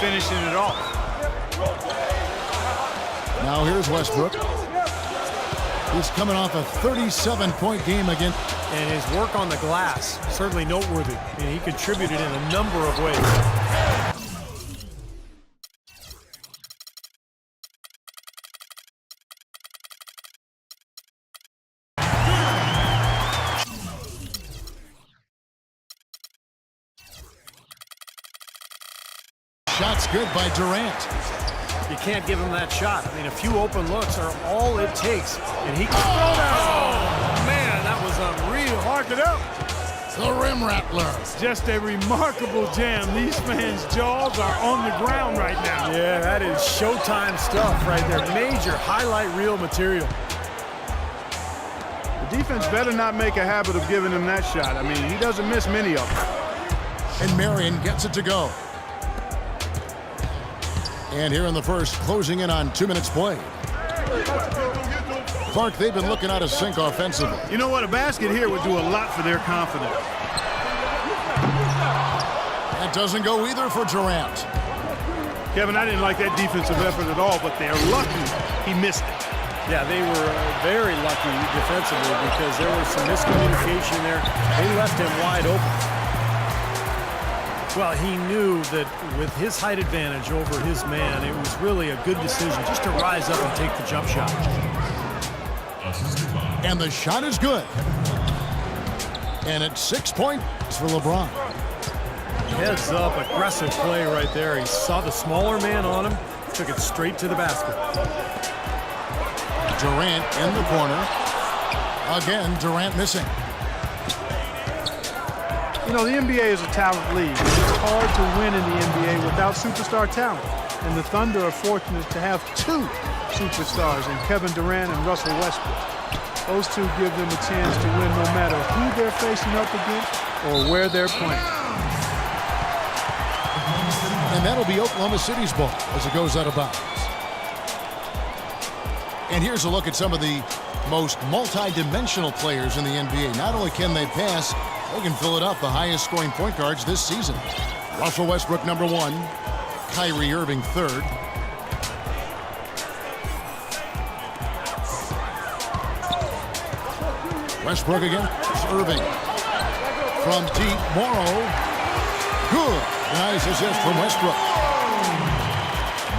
finishing it off. Now here's Westbrook. He's coming off a 37-point game again. And his work on the glass, certainly noteworthy. And he contributed in a number of ways. Shot's good by Durant. You can't give him that shot. I mean, a few open looks are all it takes. And he can throw that. Oh, man, that was unreal. Mark it up. The rim rattler. Just a remarkable jam. These fans' jaws are on the ground right now. Yeah, that is Showtime stuff right there. Major highlight reel material. The defense better not make a habit of giving him that shot. I mean, he doesn't miss many of them. And Marion gets it to go. And here in the first, closing in on 2 minutes played. Clark, they've been looking out of sync offensively. You know what? A basket here would do a lot for their confidence. That doesn't go either for Durant. Kevin, I didn't like that defensive effort at all, but they're lucky he missed it. Yeah, they were very lucky defensively because there was some miscommunication there. They left him wide open. Well, he knew that with his height advantage over his man, it was really a good decision just to rise up and take the jump shot. And the shot is good. And it's 6 points for LeBron. Heads up, aggressive play right there. He saw the smaller man on him, took it straight to the basket. Durant in the corner. Again, Durant missing. You know, the NBA is a talent league. It's hard to win in the NBA without superstar talent. And the Thunder are fortunate to have two superstars in Kevin Durant and Russell Westbrook. Those two give them a chance to win no matter who they're facing up against or where they're playing. And that'll be Oklahoma City's ball as it goes out of bounds. And here's a look at some of the most multi-dimensional players in the NBA. Not only can they pass, they can fill it up, the highest scoring point guards this season. Russell Westbrook, number 1. Kyrie Irving, 3rd. Westbrook again. It's Irving. From deep, Morrow. Good. Nice assist from Westbrook.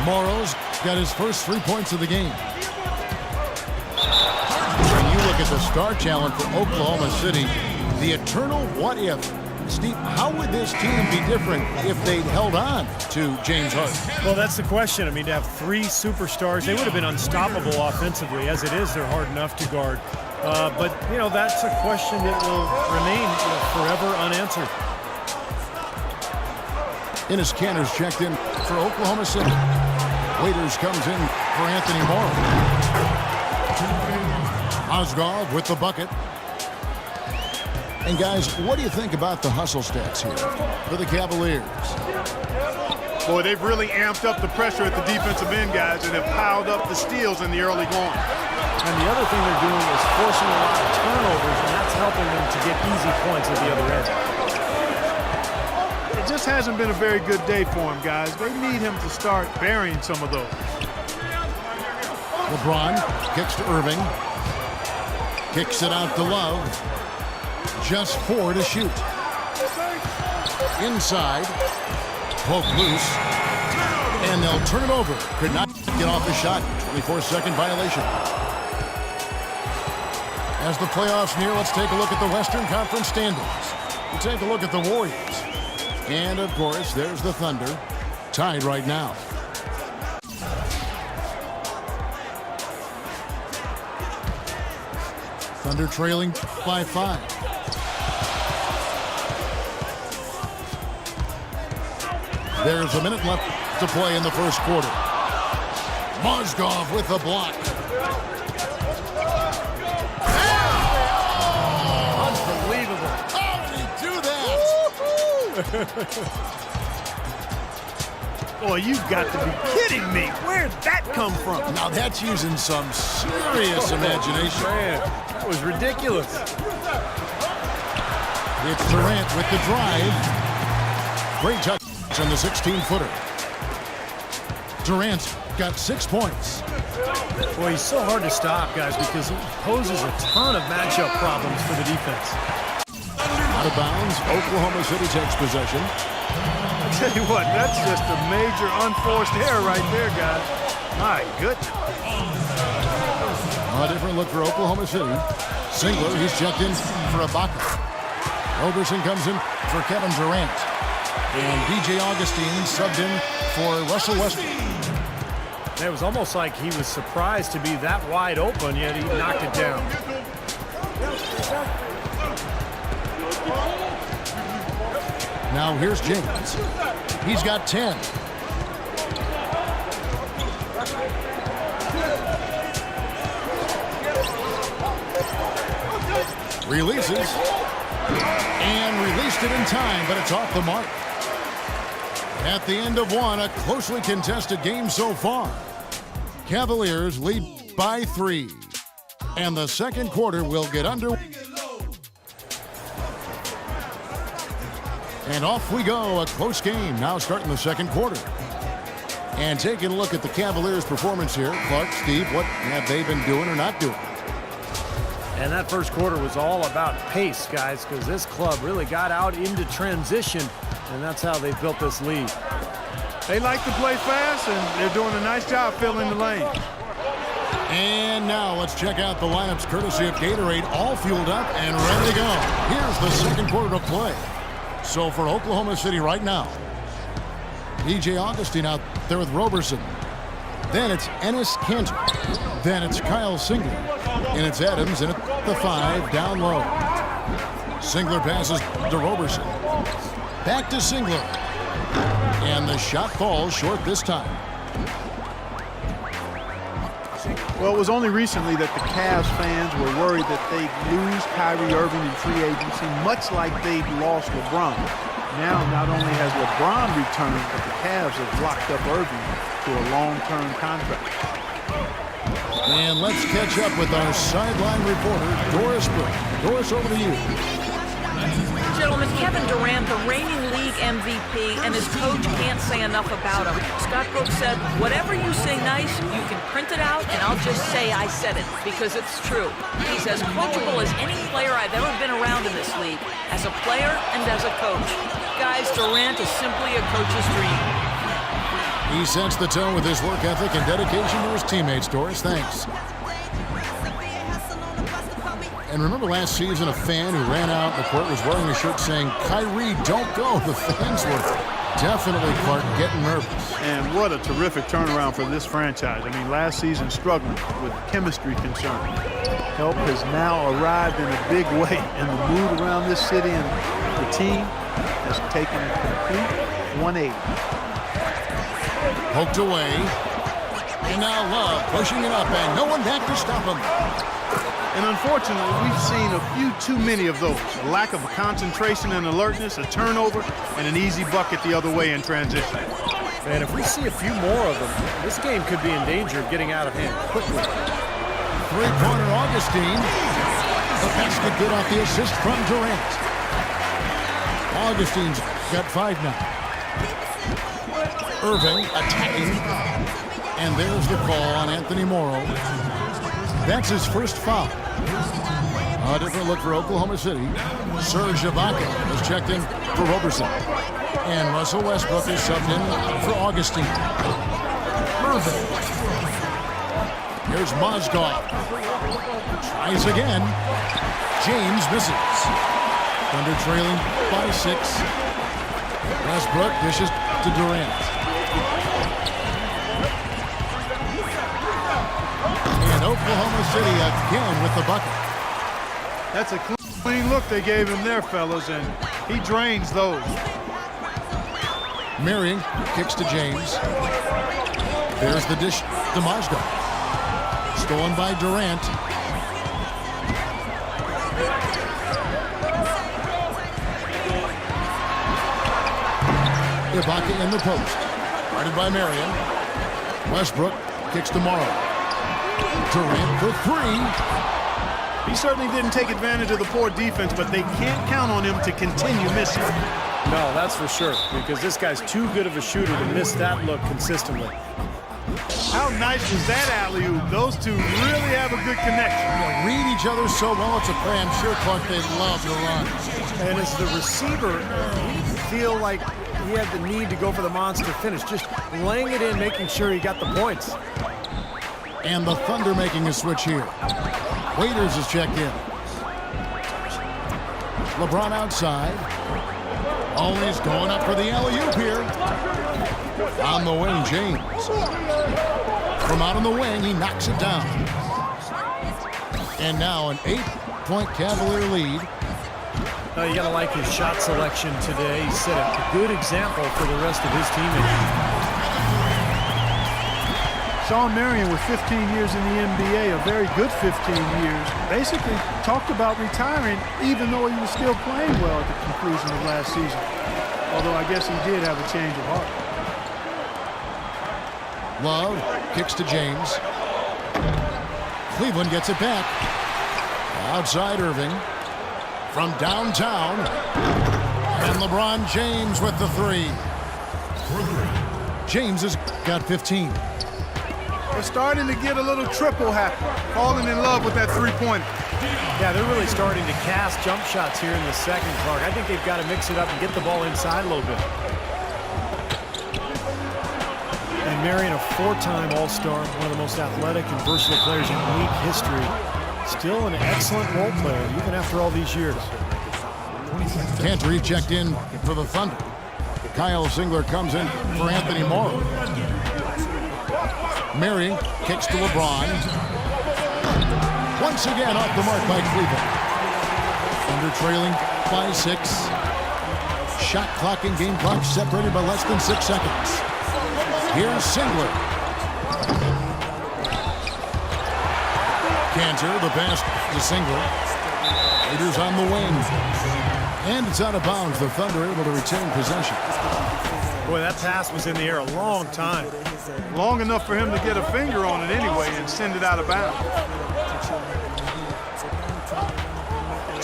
Morrow's got his first 3 points of the game. When you look at the star talent for Oklahoma City, the eternal what if. Steve, how would this team be different if they'd held on to James Harden? Well, that's the question. I mean, to have 3 superstars, they would have been unstoppable offensively. As it is, they're hard enough to guard. But, you know, that's a question that will remain forever unanswered. Enes Kanter's checked in for Oklahoma City. Waiters comes in for Anthony Morrow. Mozgov with the bucket. And guys, what do you think about the hustle stats here for the Cavaliers? Boy, they've really amped up the pressure at the defensive end, guys, and have piled up the steals in the early going. And the other thing they're doing is forcing a lot of turnovers, and that's helping them to get easy points at the other end. It just hasn't been a very good day for him, guys. They need him to start burying some of those. LeBron kicks to Irving. Kicks it out to Love. Just 4 to shoot. Inside. Poke loose. And they'll turn it over. Could not get off the shot. 24-second violation. As the playoffs near, let's take a look at the Western Conference standings. We'll take a look at the Warriors. And, of course, there's the Thunder. Tied right now. Thunder trailing by 5. There's a minute left to play in the first quarter. Mozgov with the block. Unbelievable. How did he do that? Boy, you've got to be kidding me. Where'd that come from? Now that's using some serious imagination. Man, that was ridiculous. It's Durant with the drive. Great touch on the 16-footer. Durant got 6 points. Boy, he's so hard to stop, guys, because he poses a ton of matchup problems for the defense. Out of bounds, Oklahoma City takes possession. I tell you what, that's just a major unforced error right there, guys. My goodness. A different look for Oklahoma City. Singler, he's checked in for Ibaka. Roberson comes in for Kevin Durant. And DJ Augustine subbed in for Russell Westbrook. It was almost like he was surprised to be that wide open, yet he knocked it down. Now here's James. He's got 10. Releases. And released it in time, but it's off the mark. At the end of one, a closely contested game so far. Cavaliers lead by 3. And the second quarter will get underway. And off we go, a close game now starting the second quarter. And taking a look at the Cavaliers' performance here. Clark, Steve, what have they been doing or not doing? And that first quarter was all about pace, guys, because this club really got out into transition, and that's how they built this lead. They like to play fast, and they're doing a nice job filling the lane. And now let's check out the lineups courtesy of Gatorade, all fueled up and ready to go. Here's the second quarter of play. So for Oklahoma City right now, DJ Augustine out there with Roberson. Then it's Enes Kanter. Then it's Kyle Singler. And it's Adams in at the 5 down low. Singler passes to Roberson. Back to Singler. And the shot falls short this time. Well, it was only recently that the Cavs fans were worried that they'd lose Kyrie Irving in free agency, much like they'd lost LeBron. Now, not only has LeBron returned, but the Cavs have locked up Irving to a long-term contract. And let's catch up with our sideline reporter, Doris Burke. Doris, over to you. Gentlemen, Kevin Durant, the reigning league MVP, and his coach can't say enough about him. Scott Brooks said, whatever you say nice, you can print it out, and I'll just say I said it, because it's true. He's as coachable as any player I've ever been around in this league, as a player and as a coach. Guys, Durant is simply a coach's dream. He sets the tone with his work ethic and dedication to his teammates, Doris. Thanks. And remember last season, a fan who ran out the court was wearing a shirt saying, Kyrie, don't go. The fans were definitely, Clark, getting nervous. And what a terrific turnaround for this franchise. I mean, last season struggling with chemistry concerns. Help has now arrived in a big way, and the mood around this city and the team has taken a complete 180. Poked away. And now Love pushing it up, and no one back to stop him. And unfortunately, we've seen a few too many of those. A lack of concentration and alertness, a turnover, and an easy bucket the other way in transition. Man, if we see a few more of them, this game could be in danger of getting out of hand quickly. Three-pointer Augustine. The basket good off the assist from Durant. Augustine's got 5 now. Irving attacking. And there's the call on Anthony Morrow. That's his first foul. A different look for Oklahoma City. Serge Ibaka has checked in for Roberson. And Russell Westbrook is subbed in for Augustine. Irving. Here's Mozgov. Tries again. James misses. Thunder trailing by 6. Westbrook dishes to Durant. And Oklahoma City again with the bucket. That's a clean look they gave him there, fellas, and he drains those. Marion kicks to James. There's the dish to Mozgov. Stolen by Durant. Ibaka in the post. Guarded by Marion. Westbrook kicks to Morrow. Durant for 3. He certainly didn't take advantage of the poor defense, but they can't count on him to continue missing. No, that's for sure, because this guy's too good of a shooter to miss that look consistently. How nice was that alley-oop? Those two really have a good connection. They read each other so well, it's a play I'm sure Clark they love to run. And as the receiver, he didn't feel like he had the need to go for the monster finish. Just laying it in, making sure he got the points. And the Thunder making a switch here. Waiters is checked in. LeBron outside. Oh, he's going up for the alley-oop here. On the wing, James. From out on the wing, he knocks it down. And now an 8-point Cavalier lead. Now you got to like his shot selection today. He set a good example for the rest of his teammates. Shawn Marion with 15 years in the NBA, a very good 15 years, basically talked about retiring even though he was still playing well at the conclusion of last season. Although I guess he did have a change of heart. Love kicks to James. Cleveland gets it back. Outside Irving. From downtown. And LeBron James with the three. James has got 15. They're starting to get a little triple happy, falling in love with that three-pointer. Yeah, they're really starting to cast jump shots here in the second, Clark. I think they've got to mix it up and get the ball inside a little bit. And Marion, a four-time All-Star, one of the most athletic and versatile players in league history. Still an excellent role player, even after all these years. Cantor checked in for the Thunder. Kyle Singler comes in for Anthony Morrow. Marion kicks to LeBron. Once again off the mark by Cleveland. Thunder trailing by 6. Shot clock and game clock separated by less than 6 seconds. Here's Singler. Cantor, the pass to Singler. Raiders on the wing. And it's out of bounds. The Thunder able to retain possession. Boy, that pass was in the air a long time. Long enough for him to get a finger on it anyway and send it out of bounds.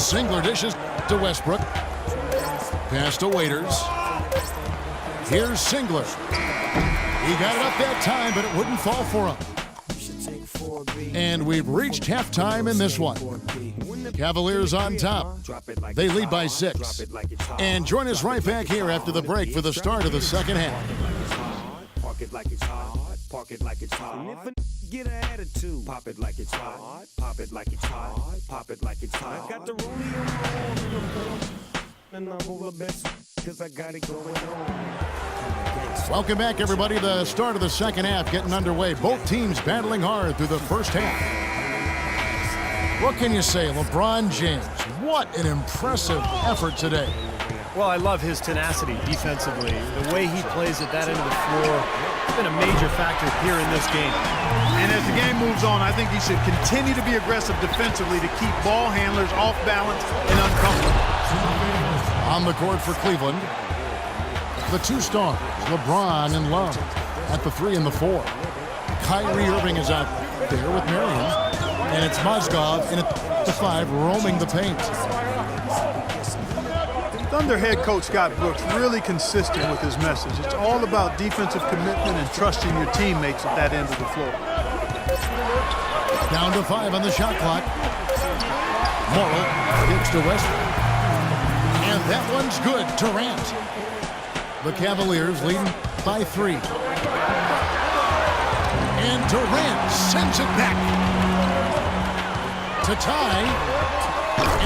Singler dishes to Westbrook. Pass to Waiters. Here's Singler. He got it up that time, but it wouldn't fall for him. And we've reached halftime in this one. Cavaliers on top. They lead by 6. And join us right back here after the break for the start of the second half. Park it like it's hot. Park it like it's hot. Get an attitude. Pop it like it's hot. Pop it like it's hot. Pop it like it's hot. Got the rollie and I'm over best because I got it going on. Welcome back, everybody. The start of the second half getting underway. Both teams battling hard through the first half. What can you say? LeBron James, what an impressive effort today. Well, I love his tenacity defensively. The way he plays at that end of the floor has been a major factor here in this game. And as the game moves on, I think he should continue to be aggressive defensively to keep ball handlers off balance and uncomfortable. On the court for Cleveland, the two stars, LeBron and Love, at the 3 and the 4. Kyrie Irving is out there with Marion, and it's Mozgov in at the 5 roaming the paint. Thunder head coach Scott Brooks really consistent with his message. It's all about defensive commitment and trusting your teammates at that end of the floor. Down to 5 on the shot clock. Morrow gives to Westbrook. And that one's good. Durant. The Cavaliers leading by 3. And Durant sends it back to tie.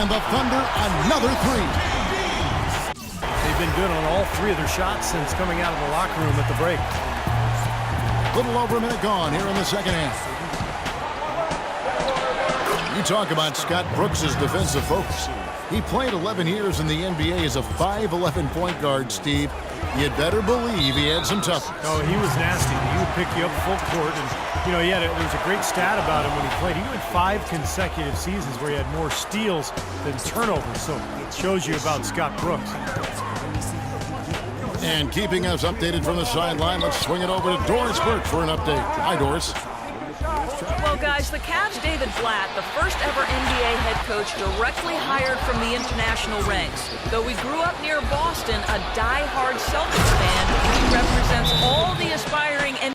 And the Thunder another 3. They've been good on all 3 of their shots since coming out of the locker room at the break. Little over a minute gone here in the second half. You talk about Scott Brooks' defensive focus. He played 11 years in the NBA as a 5'11" point guard, Steve. You'd better believe he had some toughness. Oh, he was nasty. He would pick you up full court. And, you know, there was a great stat about him when he played. He went 5 consecutive seasons where he had more steals than turnovers. So it shows you about Scott Brooks. And keeping us updated from the sideline, let's swing it over to Doris Burke for an update. Hi, Doris. Well, guys, the Cavs' David Blatt, the first ever NBA head coach directly hired from the international ranks. Though he grew up near Boston, a die-hard Celtics fan, he represents all the aspiring